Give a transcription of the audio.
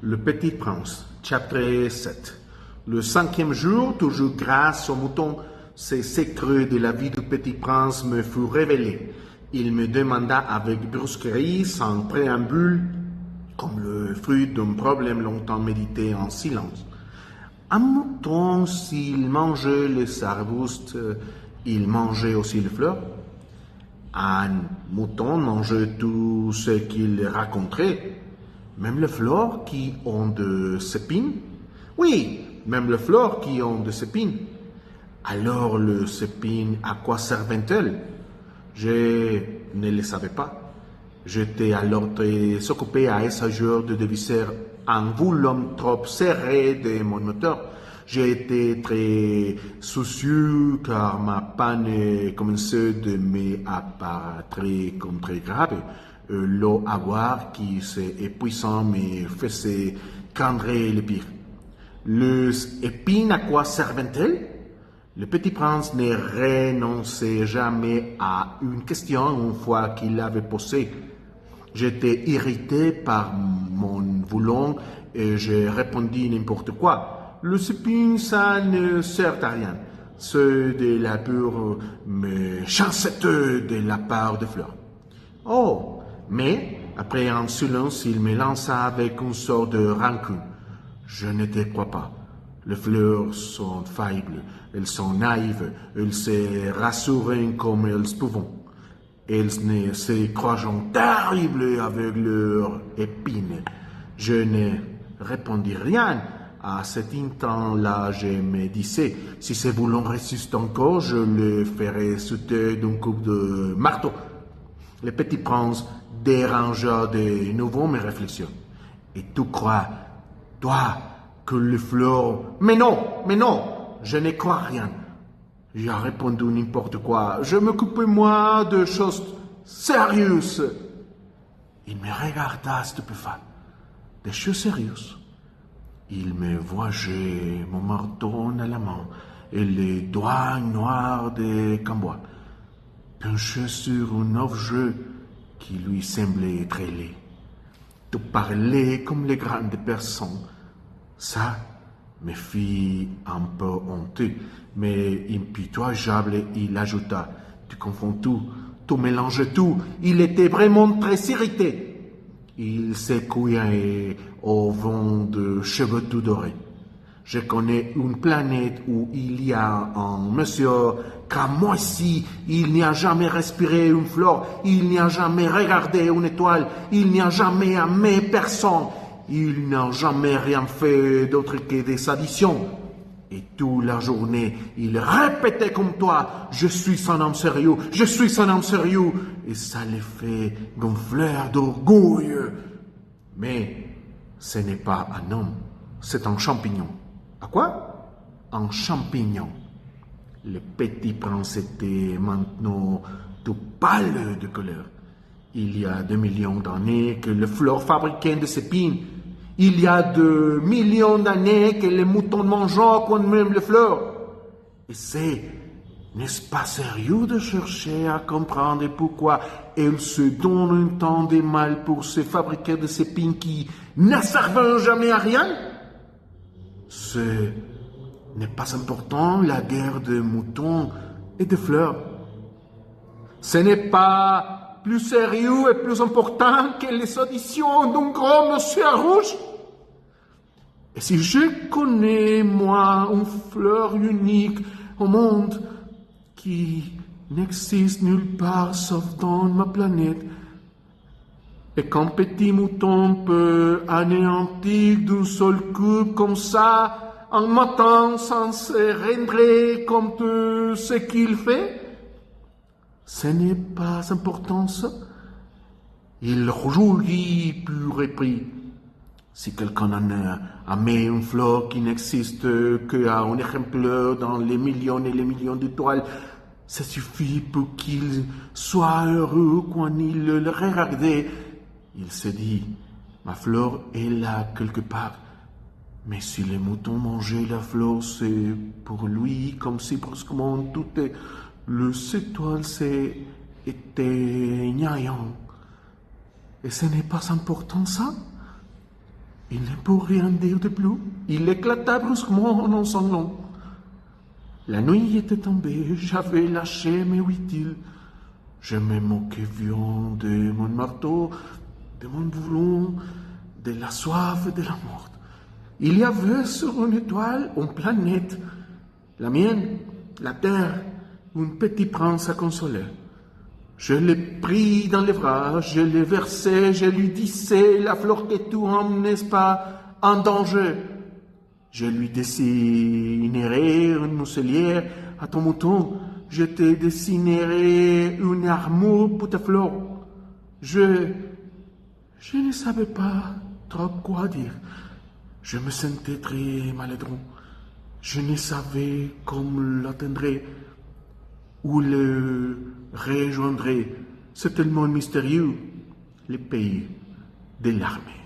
Le Petit Prince, chapitre 7. Le 5e jour, toujours grâce au mouton, ces secrets de la vie du Petit Prince me furent révélés. Il me demanda avec brusquerie, sans préambule, comme le fruit d'un problème longtemps médité en silence. Un mouton, s'il mangeait les arbustes, il mangeait aussi les fleurs. Un mouton mangeait tout ce qu'il raconterait, même les fleurs qui ont des épines. Oui, même les fleurs qui ont des épines. Alors les épines, à quoi servaient-elles? Je ne le savais pas. J'étais alors très occupé à essayer de dévisser un volume trop serré de mon moteur. J'ai été très soucieux car ma panne commençait de m'apparaître comme très grave. L'eau à boire qui s'épuisant me faisait craindre le pire. Les épines, à quoi servaient-elles? Le Petit Prince ne renonçait jamais à une question une fois qu'il l'avait posée. J'étais irrité par mon volant et je répondis n'importe quoi. Les épines, ça ne sert à rien. C'est de la pure méchanceté de la part des fleurs. Oh, mais après un silence, il me lança avec une sorte de rancune. Je ne te crois pas. Les fleurs sont faibles, elles sont naïves, elles se rassurent comme elles peuvent. Elles ne se croient terribles avec leurs épines. Je ne répondis rien. À cet instant-là, je me disais, si ce boulon résiste encore, je le ferai sauter d'un coup de marteau. Le Petit Prince dérangea de nouveau mes réflexions. Et tu crois, toi, que les fleurs... Mais non, je ne crois rien. J'ai répondu n'importe quoi. Je m'occupais, moi, de choses sérieuses. Il me regarda stupéfait. Des choses sérieuses. Il me voyageait mon marteau à la main et les doigts noirs de Cambois, penché sur un objet qui lui semblait très laid. Tu parlais comme les grandes personnes. Ça me fit un peu honteux, mais impitoyable, il ajouta, tu confonds tout, tu mélanges tout. Il était vraiment très irrité. Il secouait au vent de cheveux tout dorés. Je connais une planète où il y a un monsieur comme moi ici. Il n'y a jamais respiré une fleur, il n'y a jamais regardé une étoile, il n'y a jamais aimé personne. Il n'a jamais rien fait d'autre que des additions. Et toute la journée, il répétait comme toi, je suis un homme sérieux, je suis un homme sérieux. Et ça le fait gonfler d'orgueil. Mais ce n'est pas un homme, c'est un champignon. À quoi? Un champignon. Le Petit Prince était maintenant tout pâle de colère. Il y a 2 millions d'années que les fleurs fabriquaient des épines. Il y a 2 millions d'années que les moutons mangeaient quand même les fleurs. Et n'est-ce pas sérieux de chercher à comprendre pourquoi elles se donnent un temps de mal pour se fabriquer des épines qui ne servent jamais à rien? Ce n'est pas important, la guerre de moutons et de fleurs. Ce n'est pas plus sérieux et plus important que les auditions d'un grand monsieur rouge. Et si je connais, moi, une fleur unique au monde qui n'existe nulle part sauf dans ma planète, et qu'un petit mouton peut anéantir d'un seul coup comme ça, en matin sans se rendre compte de ce qu'il fait, ce n'est pas important ça. Il rougit puis reprit. Si quelqu'un en a mis une fleur qui n'existe qu'à un exemplaire dans les millions et les millions d'étoiles, ça suffit pour qu'il soit heureux quand il le regardait. Il se dit, ma fleur est là quelque part. Mais si les moutons mangeaient la fleur, c'est pour lui comme si brusquement toutes les étoiles s'éteignaient. Et ce n'est pas important ça? Il ne peut rien dire de plus. Il éclata brusquement en sanglant. La nuit était tombée, j'avais lâché mes 8 îles. Je me moquais bien de mon marteau, de mon boulon, de la soif et de la mort. Il y avait sur une étoile une planète, la mienne, la terre, un petit prince à consoler. Je l'ai pris dans les bras, je l'ai versé, je lui disais la fleur que tu aimes, n'est-ce pas, en danger. Je lui dessinerai une muselière à ton mouton, je te dessinerai une armure pour ta fleur. Je ne savais pas trop quoi dire. Je me sentais très maladroit. Je ne savais comment l'atteindre ou le rejoindre. C'est tellement mystérieux, le pays de l'armée.